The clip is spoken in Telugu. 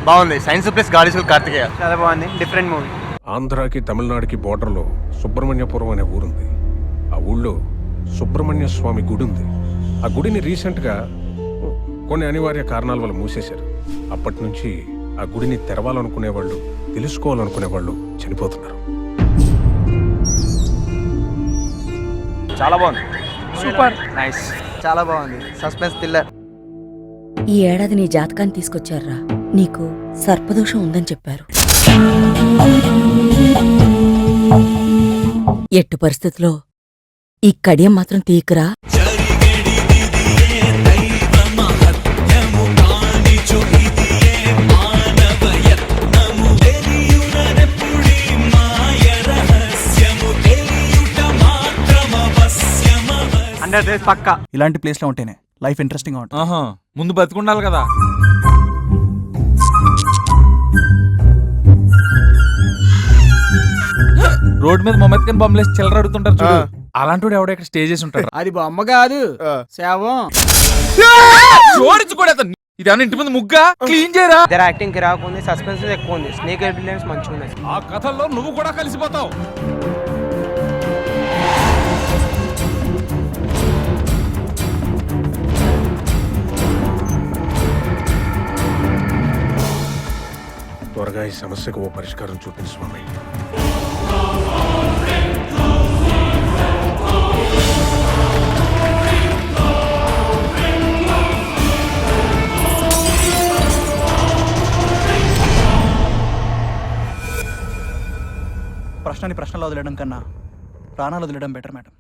బాగుంది. సైన్స్ ప్లస్ గాడి స్కూల్ కార్తికేయ చాలా బాగుంది, డిఫరెంట్ మూవీ. ఆంధ్రాకి తమిళనాడుకి బోర్డర్లో సుబ్రహ్మణ్యపురం అనే ఊరుంది. ఆ ఊళ్ళో సుబ్రహ్మణ్య స్వామి గుడి ఉంది. ఆ గుడిని రీసెంట్గా కొన్ని అనివార్య కారణాల వల్ల మూసేశారు. అప్పటి నుంచి ఆ గుడిని తెరవాలనుకునే వాళ్ళు, తెలుసుకోవాలనుకునే వాళ్ళు చనిపోతున్నారు. చాలా బాగుంది. Super nice. చాలా బాగుంది, సస్పెన్స్ థ్రిల్లర్. ఈ ఏడాది నీ జాతకాన్ని తీసుకొచ్చారా, నీకు సర్పదోషం ఉందని చెప్పారు. ఎట్టు పరిస్థితిలో ఈ కడియం మాత్రం తీకురా. పక్కా ఇలాంటి ప్లేస్ లో ఉంటేనే లైఫ్ ఇంట్రెస్టింగ్ గా ఉంటుంది. ముందు బతుకుండాలి కదా. రోడ్ మీద మమ్మత్కని బొమ్మలేసి చిల్లర అడుగుతుంటారు చూడు, అలాంటి ఎవడో ఇక్కడ స్టే చేసి ఉంటారు. అది బొమ్మ కాదు, శవం. జోడించుకోలేదు. ఇదేమన్నా ఇంటి ముందు ముగ్గా క్లీన్ చేయరా. ఇద్దరు యాక్టింగ్ కి రాకుంది, సస్పెన్స్ ఎక్కువ ఉంది, స్నేక్ ఎలిమెంట్స్ మంచిగా ఉన్నాయి. ఆ కథల్లో నువ్వు కూడా కలిసిపోతావు. త్వరగా ఈ సమస్యకు ఓ పరిష్కారం చూపించు స్వామి. ప్రశ్నని ప్రశ్నలు వదిలేయడం కన్నా ప్రాణాలు వదిలేయడం బెటర్ మేడం.